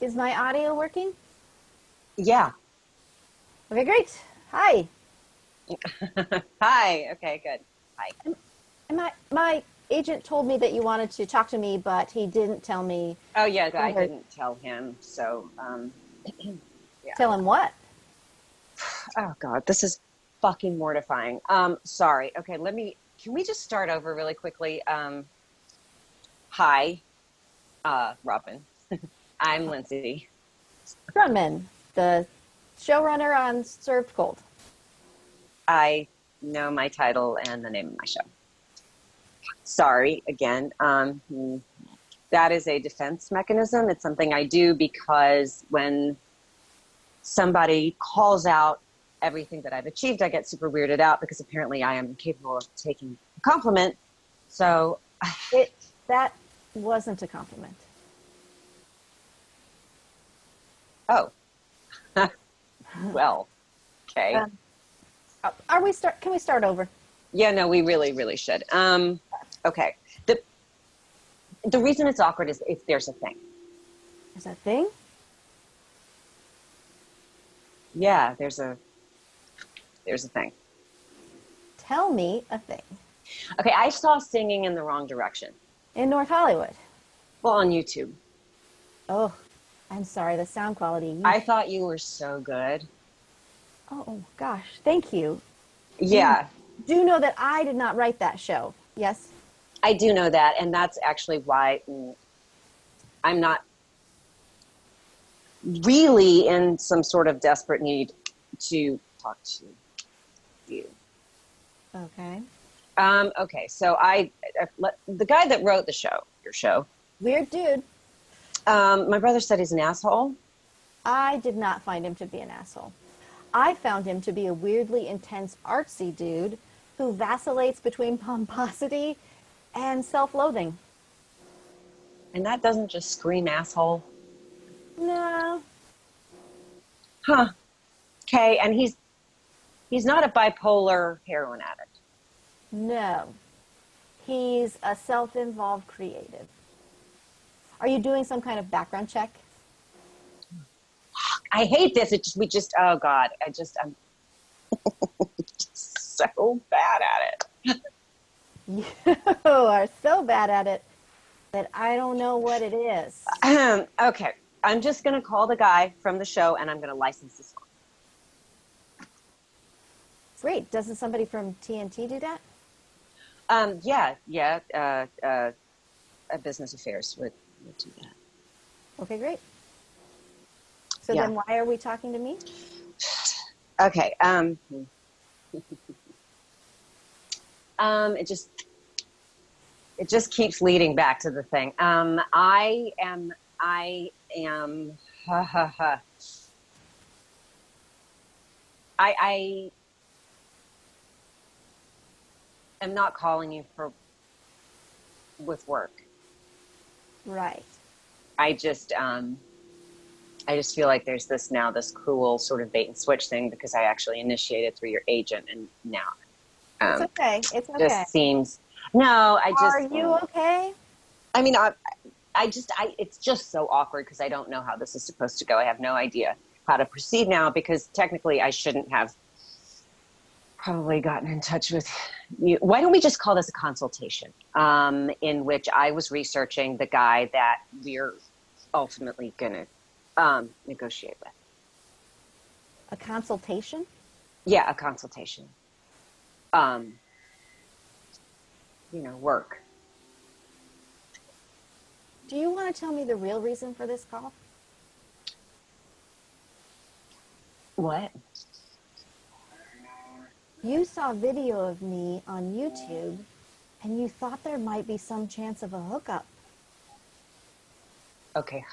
Is my audio working? Yeah. Okay, great. Hi. Hi. Okay, good. Hi. My agent told me that you wanted to talk to me, but he didn't tell me Oh, yeah, I whether. didn't tell him. So, yeah. Tell him what? Oh, God, this is fucking mortifying. Sorry. Okay, can we just start over really quickly? Hi, Robyn. I'm Lindsay. Grunman, the showrunner on Served Cold. I know my title and the name of my show. Sorry again. That is a defense mechanism. It's something I do because when somebody calls out everything that I've achieved, I get super weirded out because apparently I am capable of taking a compliment. So That wasn't a compliment. oh, well, okay. Can we start over? Yeah, no, we really, really should. Okay. The reason it's awkward is if there's a thing. Is that thing? Yeah, there's a thing. Tell me a thing. Okay, I saw singing in the wrong direction. In North Hollywood. Well, on YouTube. Oh, I'm sorry, the sound quality. I thought you were so good. Oh gosh, thank you. You Yeah, do know that I did not write that show. Yes? I do know that, and that's actually why I'm not really in some sort of desperate need to talk to you. Okay. Okay, so the guy that wrote your show, Weird dude. my brother said he's an asshole. I did not find him to be an asshole. I found him to be a weirdly intense, artsy dude who vacillates between pomposity and self-loathing. And that doesn't just scream asshole. No. Huh. Okay, and he's not a bipolar heroin addict. No. He's a self-involved creative. Are you doing some kind of background check? I hate this. Oh God, I'm just so bad at it. You are so bad at it that I don't know what it is. Okay, I'm just going to call the guy from the show and I'm going to license this song. Great. Doesn't somebody from TNT do that? Yeah. Business affairs would do that. Okay, great. So Yeah. then why are we talking to me? Okay. It just keeps leading back to the thing. I am, ha ha ha. I am not calling you with work. Right. I just feel like there's this cruel sort of bait and switch thing because I actually initiated through your agent and now, It's okay. It's okay. just seems, no, Are you okay? I mean, it's just so awkward because I don't know how this is supposed to go. I have no idea how to proceed now because technically I shouldn't have probably gotten in touch with you. Why don't we just call this a consultation in which I was researching the guy that we're ultimately going to negotiate with. A consultation? Yeah, a consultation. Work. Do you want to tell me the real reason for this call? What? You saw video of me on YouTube and you thought there might be some chance of a hookup. Okay.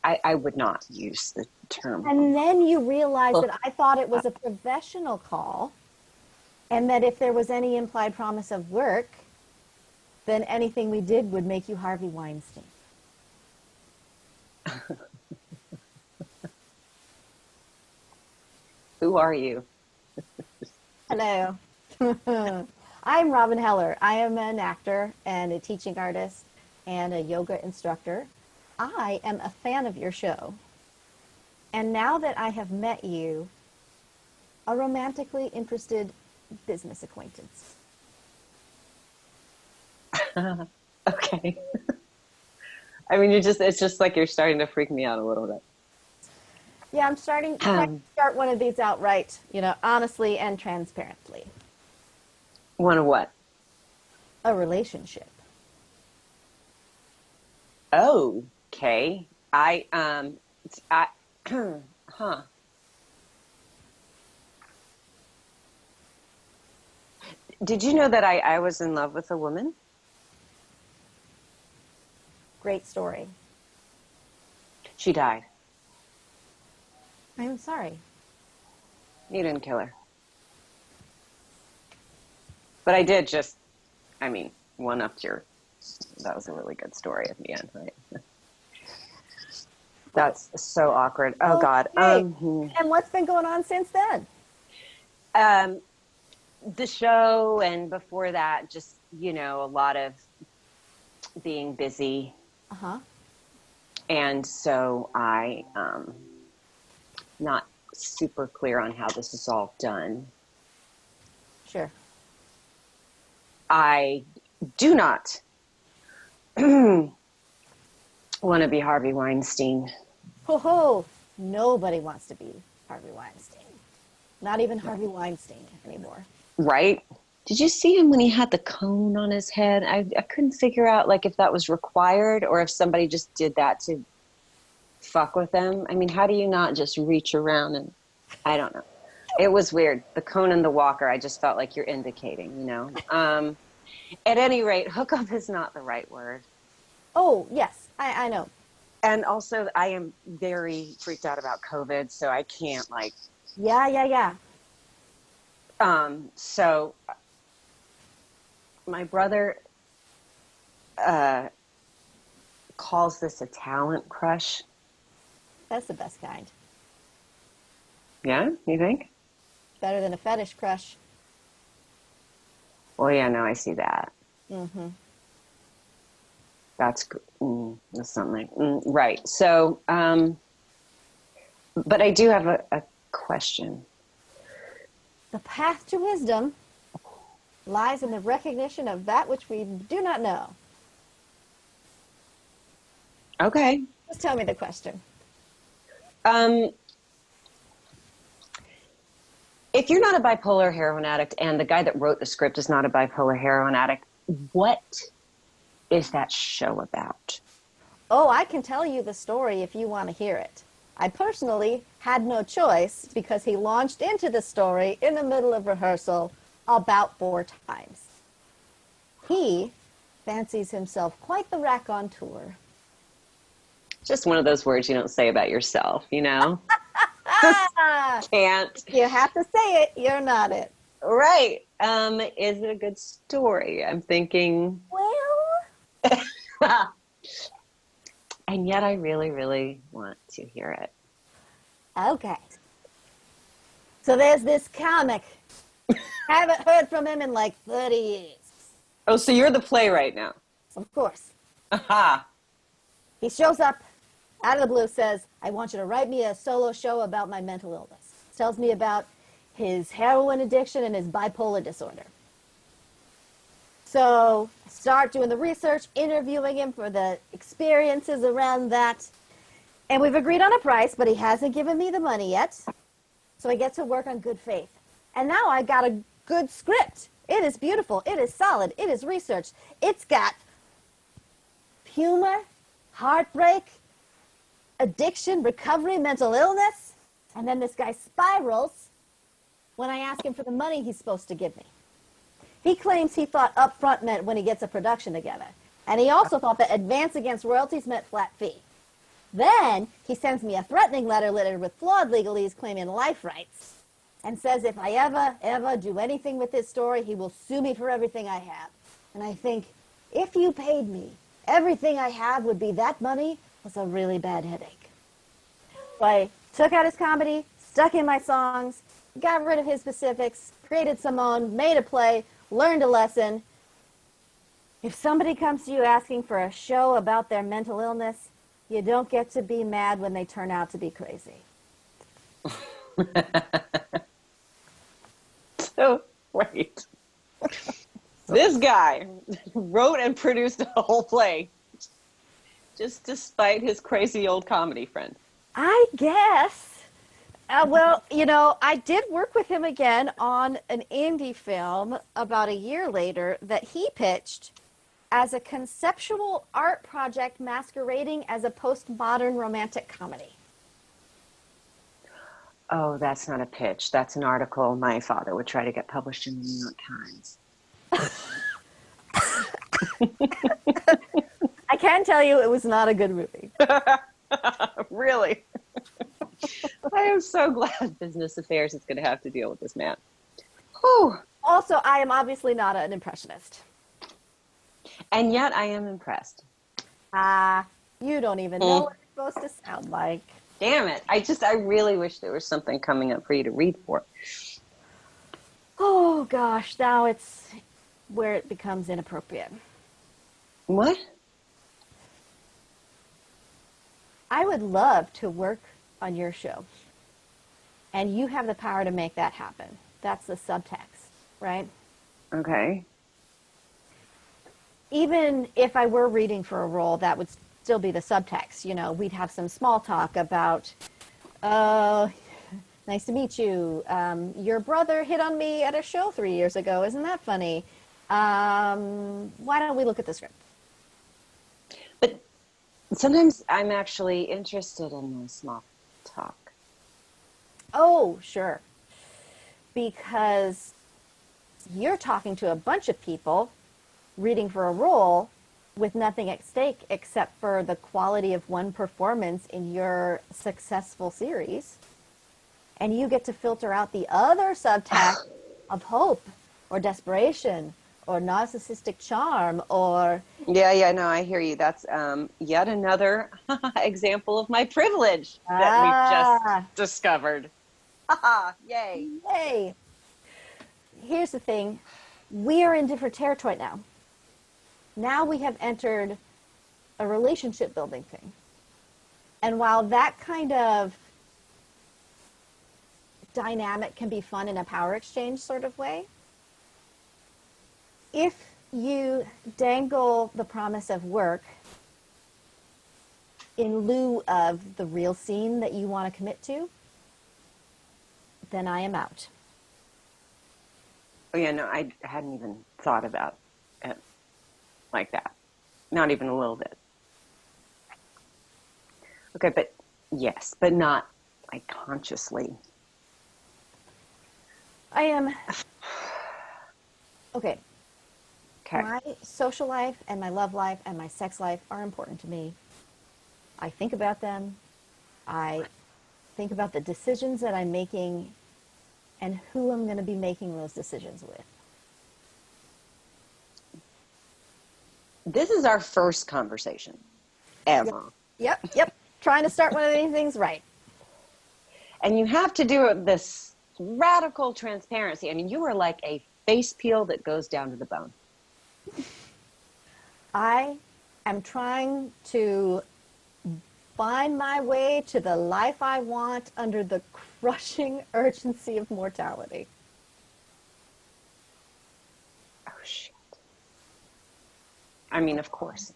I would not use the term. And then you realized that I thought it was a professional call and that if there was any implied promise of work, then anything we did would make you Harvey Weinstein. Who are you? Hello. I'm Robyn Heller. I am an actor and a teaching artist and a yoga instructor. I am a fan of your show. And now that I have met you, a romantically interested business acquaintance. Okay. I mean, it's just like you're starting to freak me out a little bit. Yeah, I'm trying to start one of these outright, honestly and transparently. One of what? A relationship. Oh, okay. I, huh. Did you know that I was in love with a woman? Great story. She died. I'm sorry. You didn't kill her. But I did just, I mean, that was a really good story at the end, right? That's so awkward. Oh God. Okay. And what's been going on since then? The show, and before that, just, a lot of being busy. Uh-huh. And so I, not super clear on how this is all done. Sure. I do not want to be Harvey Weinstein. Ho, nobody wants to be Harvey Weinstein. Not even Harvey Weinstein anymore. Right? Did you see him when he had the cone on his head? I couldn't figure out if that was required or if somebody just did that to fuck with him. I mean, how do you not just reach around and I don't know. It was weird. The cone and the walker, I just felt like you're indicating, At any rate, hookup is not the right word. Oh, yes, I know. And also, I am very freaked out about COVID, so I can't Yeah. So my brother calls this a talent crush. That's the best kind. Yeah, you think? Better than a fetish crush. Well, yeah, no, I see that. Mm-hmm. That's something. Right. So, but I do have a question. The path to wisdom lies in the recognition of that which we do not know. Okay. Just tell me the question. If you're not a bipolar heroin addict and the guy that wrote the script is not a bipolar heroin addict, what is that show about? Oh, I can tell you the story if you want to hear it. I personally had no choice because he launched into the story in the middle of rehearsal about 4 times. He fancies himself quite the raconteur. Just one of those words you don't say about yourself, Just can't. You have to say it. You're not it. Right. Is it a good story? I'm thinking. Well. And yet I really, really want to hear it. Okay. So there's this comic. Haven't heard from him in 30 years. Oh, so you're the playwright now. Of course. Aha. He shows up out of the blue, says, I want you to write me a solo show about my mental illness. Tells me about his heroin addiction and his bipolar disorder. So I start doing the research, interviewing him for the experiences around that. And we've agreed on a price, but he hasn't given me the money yet. So I get to work on good faith. And now I got a good script. It is beautiful. It is solid. It is researched. It's got humor, heartbreak, addiction, recovery, mental illness. And then this guy spirals when I ask him for the money he's supposed to give me. He claims he thought upfront meant when he gets a production together. And he also thought that advance against royalties meant flat fee. Then he sends me a threatening letter littered with flawed legalese claiming life rights and says if I ever do anything with this story, he will sue me for everything I have. And I think, if you paid me, everything I have would be that money plus a really bad headache. So I took out his comedy, stuck in my songs, got rid of his specifics, created some own, made a play, learned a lesson. If somebody comes to you asking for a show about their mental illness, you don't get to be mad when they turn out to be crazy. So, wait. This guy wrote and produced a whole play just despite his crazy old comedy friend. I guess. Well, I did work with him again on an indie film about a year later that he pitched as a conceptual art project masquerading as a postmodern romantic comedy. Oh, that's not a pitch. That's an article my father would try to get published in the New York Times. I can tell you it was not a good movie. Really? I am so glad Business Affairs is going to have to deal with this man. Whew. Also, I am obviously not an impressionist. And yet I am impressed. You don't even know what it's supposed to sound like. Damn it. I really wish there was something coming up for you to read for. Oh, gosh. Now it's where it becomes inappropriate. What? I would love to work on your show. And you have the power to make that happen. That's the subtext, right? Okay. Even if I were reading for a role, that would still be the subtext. We'd have some small talk about, nice to meet you. Your brother hit on me at a show 3 years ago. Isn't that funny? Why don't we look at the script? But sometimes I'm actually interested in the small talk. Oh, sure. Because you're talking to a bunch of people, reading for a role with nothing at stake except for the quality of one performance in your successful series. And you get to filter out the other subtext of hope or desperation or narcissistic charm or... Yeah, no, I hear you. That's yet another example of my privilege that we've just discovered. Yay. Yay. Here's the thing. We are in different territory now. Now we have entered a relationship building thing. And while that kind of dynamic can be fun in a power exchange sort of way, if you dangle the promise of work in lieu of the real scene that you want to commit to, then I am out. Oh, yeah, no, I hadn't even thought about it like that. Not even a little bit. Okay, but yes, but not like consciously. I am... Okay. Okay. My social life and my love life and my sex life are important to me. I think about them. I think about the decisions that I'm making and who I'm going to be making those decisions with. This is our first conversation ever. Yep. Trying to start one of these things right. And you have to do this radical transparency. I mean, you are like a face peel that goes down to the bone. I am trying to find my way to the life I want under the crushing urgency of mortality. Oh, shit. I mean, of course.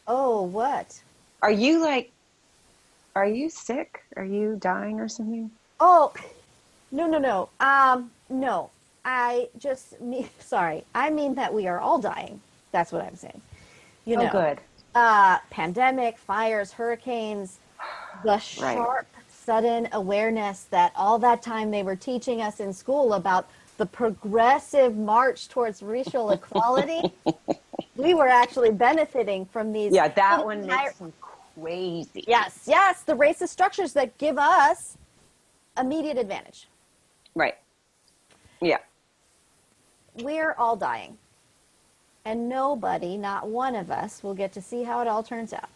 Oh, what? Are you sick? Are you dying or something? Oh, no. No. Sorry. I mean that we are all dying. That's what I'm saying. Oh, good. Pandemic, fires, hurricanes, the sharp, sudden awareness that all that time they were teaching us in school about the progressive march towards racial equality, we were actually benefiting from these. Yeah, that one makes me crazy. Yes, the racist structures that give us immediate advantage. Right. Yeah. We're all dying. And nobody, not one of us, will get to see how it all turns out.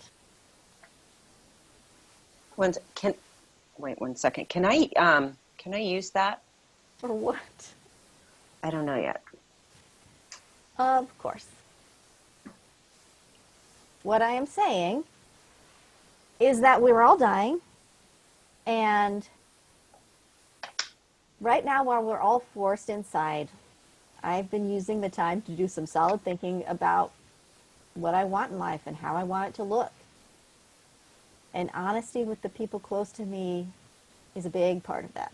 Wait 1 second. Can I use that? For what? I don't know yet. Of course. What I am saying is that we're all dying, and right now, while we're all forced inside, I've been using the time to do some solid thinking about what I want in life and how I want it to look. And honesty with the people close to me is a big part of that.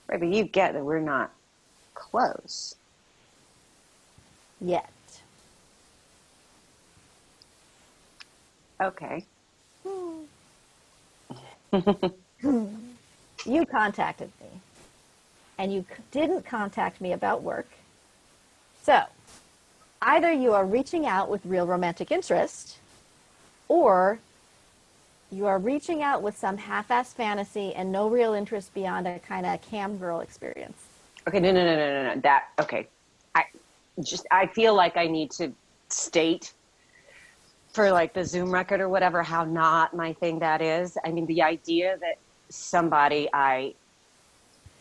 Right, but you get that we're not close. Yet. Okay. You contacted me, and you didn't contact me about work. So, either you are reaching out with real romantic interest, or you are reaching out with some half-assed fantasy and no real interest beyond a kind of cam girl experience. Okay, no. That, okay. I feel like I need to state for like the Zoom record or whatever, how not my thing that is. I mean, the idea that somebody I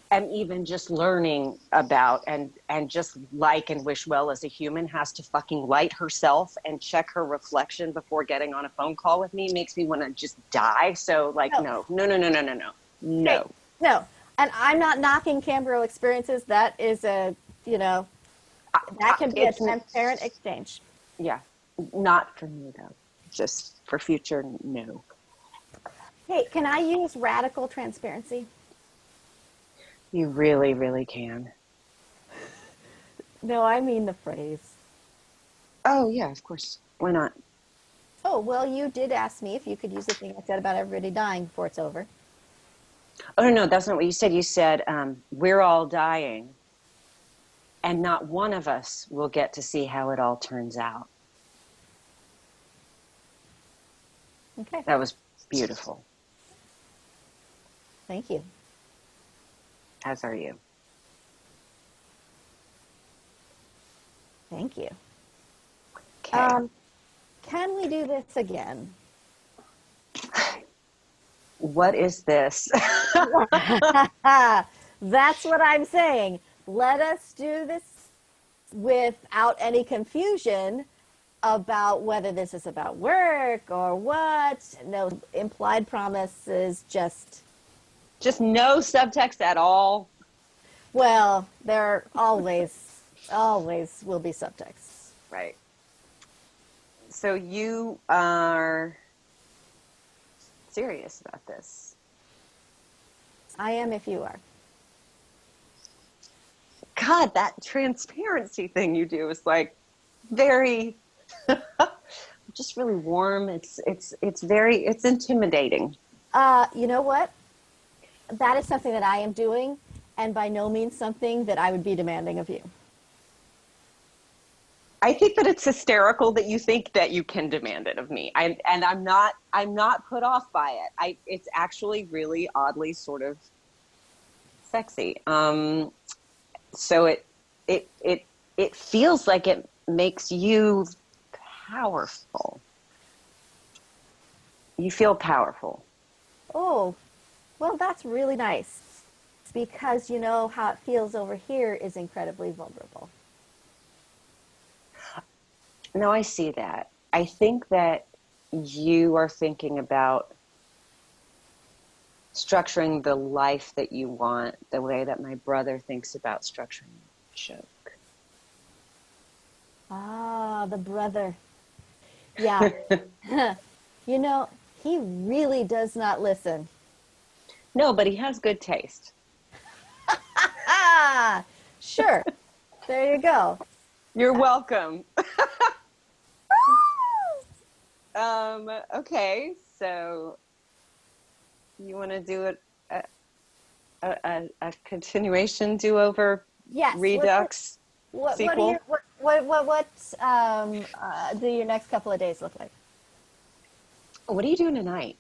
am even just learning about and just like and wish well as a human has to fucking light herself and check her reflection before getting on a phone call with me makes me want to just die. So like, no. Hey, no. And I'm not knocking cam girl experiences. That is a, that can be a transparent exchange. Yeah. Not for me though. Just for future, no. Hey, can I use radical transparency? You really, really can. No, I mean the phrase. Oh yeah, of course. Why not? Oh, well, you did ask me if you could use the thing I said about everybody dying before it's over. Oh no, that's not what you said. You said we're all dying, and not one of us will get to see how it all turns out. Okay. That was beautiful. Thank you. As are you. Thank you. Okay. Can we do this again? What is this? That's what I'm saying. Let us do this without any confusion about whether this is about work or what. No implied promises, just no subtext at all. well, there always will be subtexts. Right. So you are serious about this. I am if you are. God, that transparency thing you do is like very just really warm. It's intimidating. You know what? That is something that I am doing, and by no means something that I would be demanding of you. I think that it's hysterical that you think that you can demand it of me. I'm not put off by it. It's actually really oddly sort of sexy. So it feels like it makes you powerful. You feel powerful. Oh, well, that's really nice, because you know how it feels over here is incredibly vulnerable. No, I see that. I think that you are thinking about structuring the life that you want the way that my brother thinks about structuring a joke. Ah, the brother. Yeah. You know, he really does not listen. No, but he has good taste. Ah, sure. There you go. You're welcome. Okay, so you want to do a continuation do-over Yes. redux sequel? What do your next couple of days look like? What are you doing tonight?